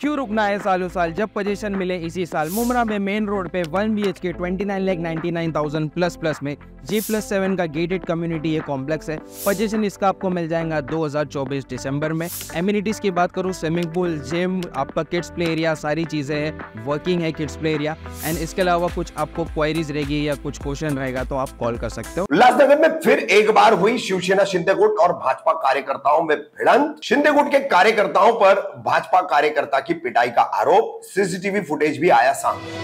क्यों रुकना है सालों साल, जब पोजीशन मिले इसी साल। मुमरा में मेन रोड पे 1 BHK 29,99,000 प्लस में G+7 का गेटेड कम्युनिटी ये कॉम्प्लेक्स है। पोजीशन इसका आपको मिल जाएगा 2024 दिसंबर में। एमिनिटीज की बात करूँ, स्विमिंग पूल, जिम, आपका किड्स प्ले एरिया, सारी चीज़ें हैं। वर्किंग है किड्स प्ले एरिया। एंड इसके अलावा कुछ आपको क्वेरीज रहेगी या कुछ क्वेश्चन रहेगा तो आप कॉल कर सकते हो। उल्लासनगर में फिर एक बार हुई शिवसेना शिंदे गुट और भाजपा कार्यकर्ताओं में भिड़ंत। शिंदे गुट के कार्यकर्ताओं पर भाजपा कार्यकर्ता की पिटाई का आरोप, सीसीटीवी फुटेज भी आया सामने।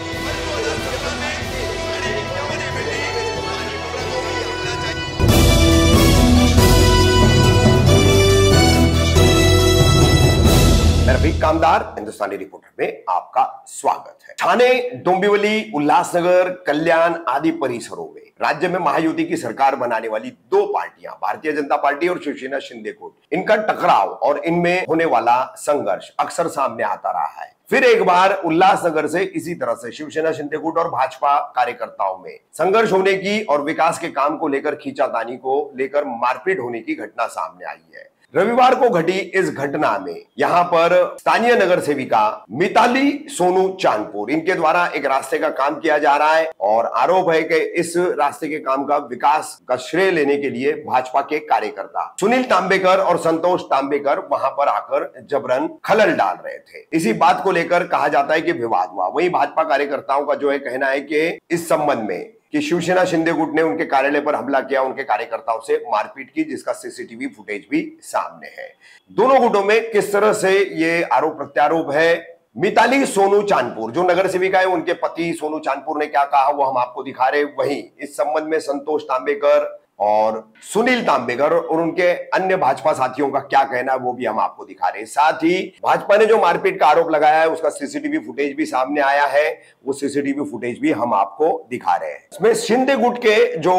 रफीक कामदार, हिंदुस्तानी रिपोर्टर में आपका स्वागत है। ठाणे, डोंबिवली, उल्लासनगर, कल्याण आदि परिसरों में राज्य में महायुति की सरकार बनाने वाली दो पार्टियां, भारतीय जनता पार्टी और शिवसेना शिंदे गुट, इनका टकराव और इनमें होने वाला संघर्ष अक्सर सामने आता रहा है। फिर एक बार उल्लासनगर से इसी तरह से शिवसेना शिंदे गुट और भाजपा कार्यकर्ताओं में संघर्ष होने की और विकास के काम को लेकर खींचातानी को लेकर मारपीट होने की घटना सामने आई है। रविवार को घटी इस घटना में यहां पर स्थानीय नगर सेविका मिताली सोनू चांदपुर, इनके द्वारा एक रास्ते का काम किया जा रहा है और आरोप है कि इस रास्ते के काम का विकास का श्रेय लेने के लिए भाजपा के कार्यकर्ता सुनील तांबेकर और संतोष तांबेकर वहां पर आकर जबरन खलल डाल रहे थे। इसी बात को लेकर कहा जाता है कि विवाद हुआ। वहीं भाजपा कार्यकर्ताओं का जो है कहना है कि इस संबंध में कि शिवसेना शिंदे गुट ने उनके कार्यालय पर हमला किया, उनके कार्यकर्ताओं से मारपीट की, जिसका सीसीटीवी फुटेज भी सामने है। दोनों गुटों में किस तरह से ये आरोप प्रत्यारोप है। मिताली सोनू चांदपुर जो नगर सेविका है, उनके पति सोनू चांदपुर ने क्या कहा वो हम आपको दिखा रहे। वहीं इस संबंध में संतोष तांबेकर और सुनील तांबेकर और उनके अन्य भाजपा साथियों का क्या कहना है वो भी हम आपको दिखा रहे हैं। साथ ही भाजपा ने जो मारपीट का आरोप लगाया है उसका सीसीटीवी फुटेज भी सामने आया है, वो सीसीटीवी फुटेज भी हम आपको दिखा रहे हैं। इसमें शिंदे गुट के जो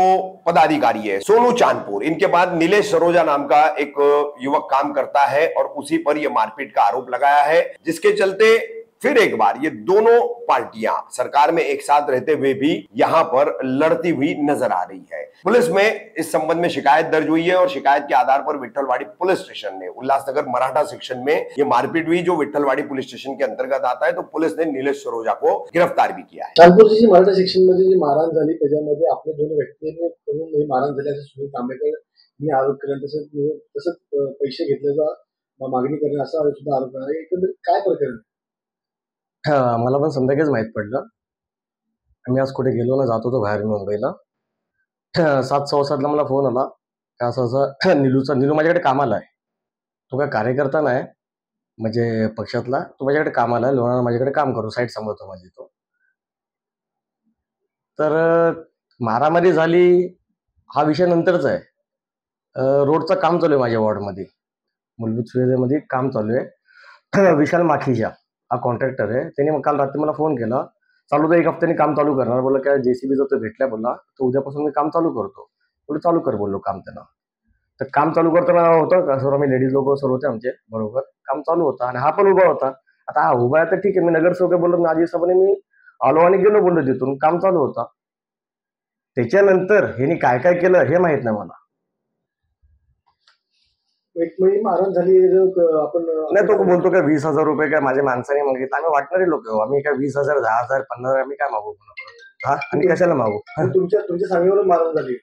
पदाधिकारी है सोनू चांदपुर, इनके बाद नीलेश सरोजा नाम का एक युवक काम करता है और उसी पर यह मारपीट का आरोप लगाया है, जिसके चलते फिर एक बार ये दोनों पार्टियां सरकार में एक साथ रहते हुए भी यहां पर लड़ती हुई नजर आ रही है। पुलिस में इस संबंध में शिकायत दर्ज हुई है और शिकायत के आधार पर विट्ठलवाड़ी पुलिस स्टेशन ने उल्लासनगर मराठा सेक्शन में ये मारपीट हुई जो विट्ठलवाड़ी पुलिस स्टेशन के अंतर्गत आता है, तो पुलिस ने नीलेश सरोजा को गिरफ्तार भी किया है। कानपूरची मराठा सेक्शन मध्ये जी मारहाण झाली त्याच्यामध्ये आपल्या दोन व्यक्तींनी करून मारहाण झाल्याचं सुनील तांबेकर यांनी आरोप केला, तसंच पैसे घेतल्याचा मागणी करणे असा सुद्धा आरोप आहे। एकंदरीत काय प्रकरण? मला पण संध्याकाळीच माहित पडलं। आम्ही आज कुठे गेलो ना, जात होतो बाहेर मुंबईला। 7:15 मला फोन आला की असं नीलू माझ्याकडे कामाला आहे। तो काय कार्यकर्ता नाही म्हणजे पक्षातला, तो माझ्याकडे कामाला आहे, लोणावळा माझ्याकडे काम करू, साईट सांभाळतो माझी तो। तर मारामारी झाली हा विषय नंतरच आहे। रोडचं काम चालू आहे माझ्या वॉर्डमध्ये, मूलभूत सुविधेमध्ये काम चालू आहे। विशाल माखीजा हा कॉन्ट्रॅक्टर आहे, त्याने काल रात्री मला फोन केला, चालू तर 1 हफ्त्याने काम चालू करणार, बोलला काय JCB जर तो भेटला, बोलला तर उद्यापासून मी काम चालू करतो। बोललो चालू कर, बोललो काम त्याला। तर काम चालू करताना होतं का सर्व आम्ही लेडीज लोक सर्व होते आमचे बरोबर, काम चालू होता आणि हा पण उभा होता। आता हा उभा आहे तर ठीक आहे, मी नगरसेवक आहे बोललो, माझी हिशोबाने मी आलो आणि गेलो, बोललो तिथून काम चालू होता। त्याच्यानंतर ह्यानी काय काय केलं हे माहित नाही मला। एक महिने मारहाण झाली, आपण नाही तो बोलतो काय 20,000 रुपये काय माझ्या माणसाने मागितलं। आम्ही वाटणारे लोक हो, आम्ही काय 20,000 10,000 15,000 आम्ही काय मागू? हा आणि कशाला मागू? तुमच्या सांगण्यावर मारहाण झाली?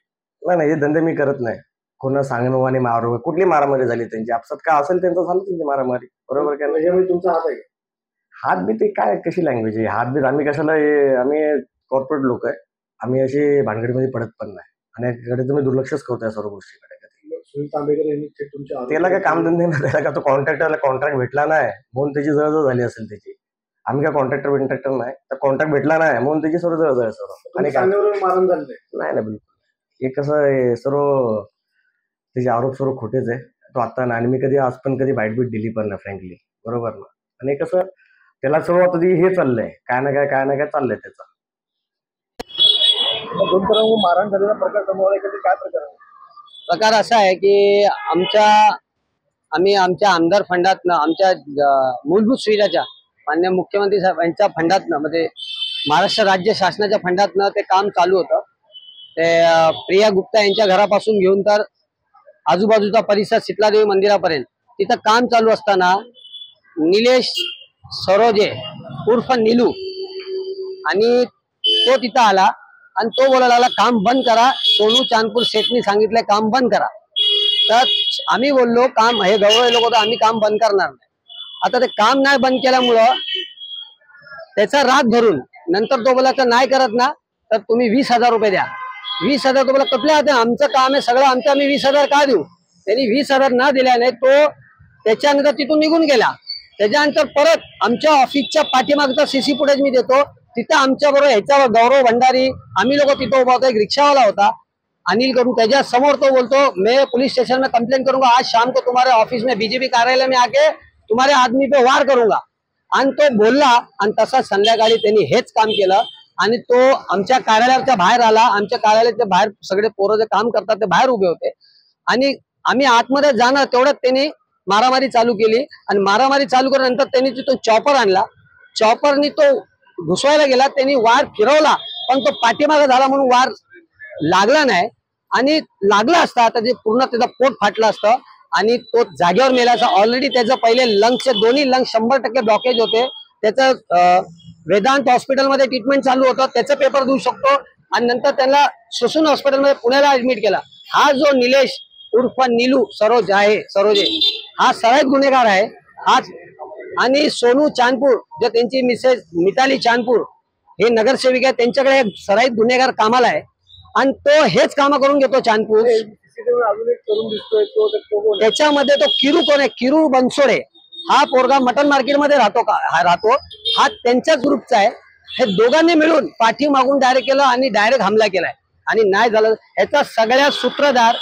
नाही हे धंदे मी करत नाही। कोणा सांगणं आणि मारू, कुठली मारामारी झाली त्यांची, आपसात काय असेल त्यांचं झालं त्यांची मारामारी, बरोबर काय? म्हणजे तुमचा हात आहे? हात बी ते काय कशी लँग्वेज आहे हात बी? आम्ही कशाला, आम्ही कॉर्पोरेट लोक आहे, आम्ही अशी भानगडीमध्ये पडत पण नाही आणि याकडे तुम्ही दुर्लक्षच करतोय सर्व गोष्टीकडे। सुनील तांबेकर यांनी तुमच्या त्याला काय कामधंदे नाही, त्याला का तो कॉन्ट्रॅक्टरला कॉन्ट्रॅक्ट भेटला नाही म्हणून त्याची जळजळ झाली असेल त्याची। आम्ही काय कॉन्ट्रॅक्टर नाही, तर कॉन्ट्रॅक्ट भेटला नाही म्हणून त्याची सर्व जळजळ सर्व। आणि मारहाण झाली नाही ना, बिलकुल हे कसं आहे, सर्व त्याचे आरोप सर्व खोटेच आहे। तो आता ना, आणि मी कधी आज पण कधी बाईट दिली पण नाही फ्रँकली, बरोबर ना। आणि कसं त्याला सर्व आता हे चाललंय, काय ना काय चाललंय त्याचं। मारहाण झालेला प्रकार समोर आहे, कधी काय प्रकार असा आहे की आम्ही आमच्या आमदार फंडातनं, आमच्या मूलभूत सुविधाच्या माननीय मुख्यमंत्री साहेब यांच्या फंडातनं, म्हणजे महाराष्ट्र राज्य शासनाच्या फंडातनं ते काम चालू होतं। ते प्रिया गुप्ता यांच्या घरापासून घेऊन तर आजूबाजूचा परिसर शीतलादेवी मंदिरापर्यंत तिथं काम चालू असताना निलेश सरोजे उर्फ नीलू, आणि तो तिथं आला आणि तो बोलायला लागला काम बंद करा, सोनू चांदपूर शेठनी सांगितलंय काम बंद करा. तर आम्ही बोललो काम हे गवळी लोक होतं, आम्ही काम बंद करणार नाही. आता ते काम नाही बंद केल्यामुळं त्याचा राग धरून नंतर तो बोला नाही करत ना तर तुम्ही 20,000 रुपये द्या. 20,000 तो बोला कुठल्या हाते, आमचं काम आहे सगळं आमचं, आम्ही 20,000 का देऊ. त्यांनी 20,000 न दिल्याने तो त्याच्यानंतर तिथून निघून गेला. त्याच्यानंतर परत आमच्या ऑफिसच्या पाठीमागचा सीसी फुटेज मी देतो, तिथं आमच्या बरोबर ह्याच्यावर गौरव भंडारी आम्ही लोक तिथं उभा होतो. एक रिक्षावाला होता अनिल करून, त्याच्या समोर तो बोलतो मैं पुलिस स्टेशन में कंप्लेन करूंगा, आज शाम को तुम्हारे ऑफिस में बीजेपी कार्यालय में आके तुम्हारे आदमी पे वार करूंगा. आणि तो बोलला आणि तसा संध्याकाळी त्यांनी हेच काम केलं आणि तो आमच्या कार्यालयाच्या बाहेर आला. आमच्या कार्यालयाच्या बाहेर सगळे पोरं जे काम करतात ते बाहेर उभे होते आणि आम्ही आतमध्ये जाणार तेवढ्यात त्यांनी मारामारी चालू केली आणि मारामारी चालू केल्यानंतर त्यांनी तिथून चॉपर आणला. चॉपरनी तो घुसवायला गेला, त्यांनी वार फिरवला पण तो पाठीमागे झाला म्हणून वार लागला नाही. आणि लागला असता तर जे पूर्ण त्याचा पोट फाटलं असतं आणि तो जागेवर मेलाचा. ऑलरेडी त्याचं पहिले लंग्सचे दोन्ही लंग्स 100% ब्लॉकेज होते. त्याचं वेदांत हॉस्पिटलमध्ये ट्रीटमेंट चालू होतं, त्याचं पेपर देऊ शकतो. आणि नंतर त्यांना ससून हॉस्पिटलमध्ये पुण्याला ऍडमिट केला. हा जो निलेश उर्फ नीलू सरोज आहे, सरोजे, हा सराईत गुन्हेगार आहे. हा आणि सोनू चांदपूर जे त्यांची मिसेस मिताली चांदपूर हे नगरसेविक आहे, त्यांच्याकडे एक सराईत गुन्हेगार कामाला आहे आणि तो हेच काम करून घेतो चांदपूर. अजून एक तरुण दिसतोय तो त्याच्यामध्ये तो किरू कोण आहे, किरू बनसोडे, हा पोरगा मटन मार्केटमध्ये राहतो. हा त्यांच्याच ग्रुपचा आहे. हे दोघांनी मिळून पाठीमागून डायरेक्ट केलं आणि डायरेक्ट हमला केलाय आणि नाही झालं. ह्याचा सगळ्या सूत्रधार,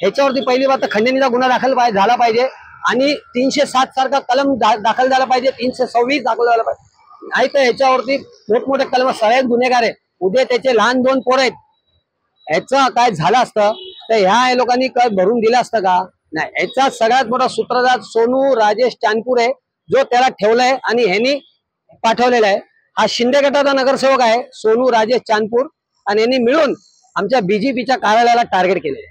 ह्याच्यावरती पहिली बात खंडणीचा गुन्हा दाखल झाला पाहिजे आणि 307 सारखा कलम दाखल झाला पाहिजे, 326 दाखल झाला पाहिजे. नाही तर ह्याच्यावरती मोठमोठे कलम, सगळ्यात गुन्हेगार आहे. उद्या त्याचे लहान 2 पोरं आहेत, ह्याचं काय झालं असतं तर ह्या लोकांनी काय भरून दिलं असतं का? नाही. ह्याचा सगळ्यात मोठा सूत्रधार सोनू राजेश चांदपूर आहे, जो त्याला ठेवलाय आणि ह्यांनी पाठवलेला आहे. हा शिंदे गटाचा नगरसेवक आहे सोनू राजेश चांदपूर आणि यांनी मिळून आमच्या बीजेपीच्या कार्यालयाला टार्गेट केले.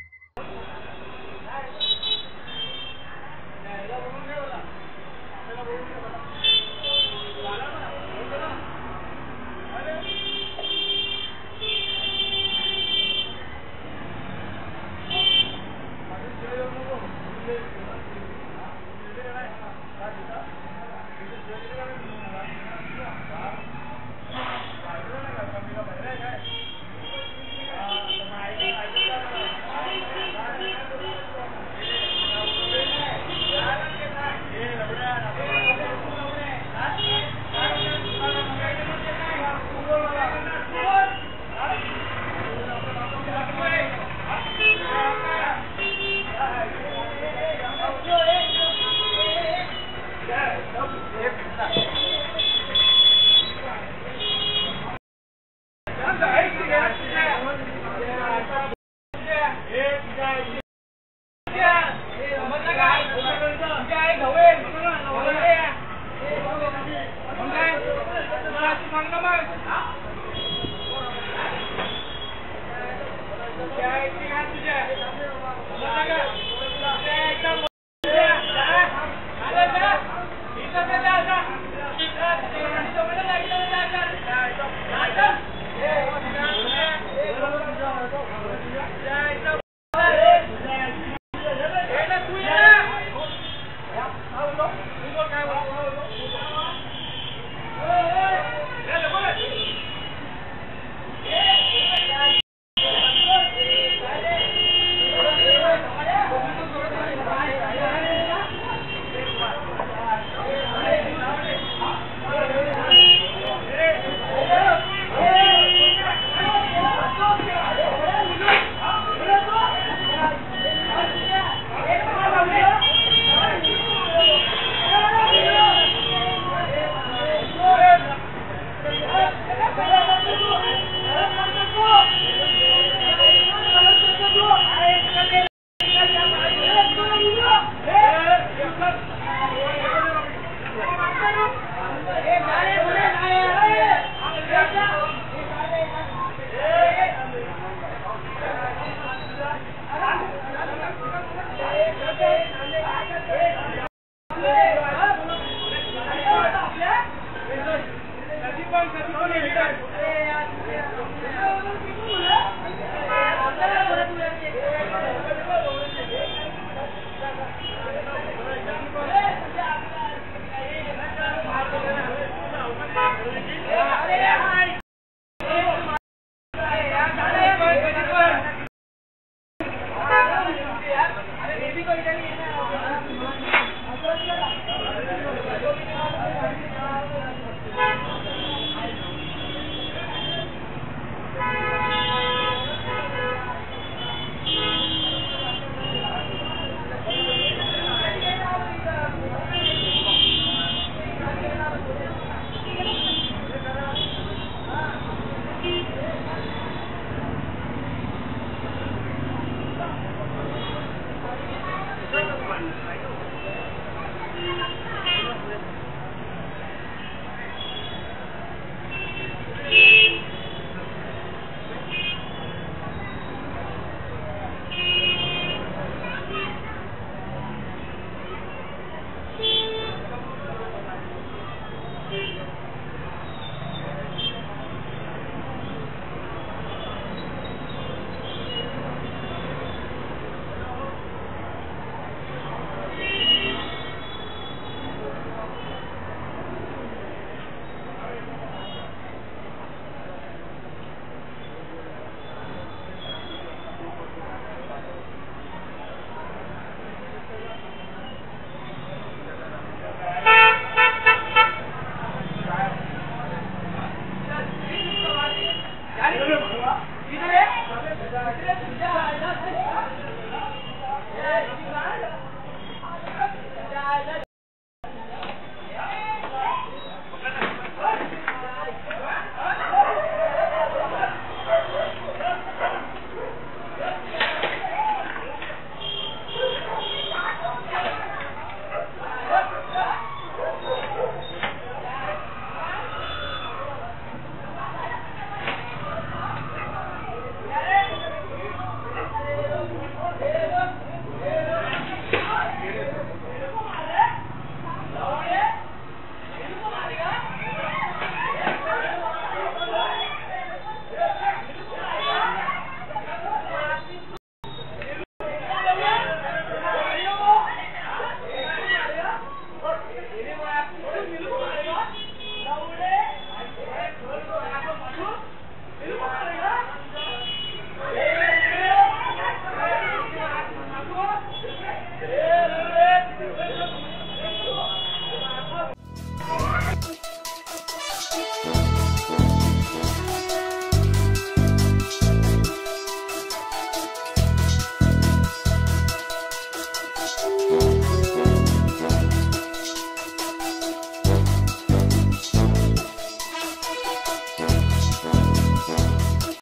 धन्यवाद.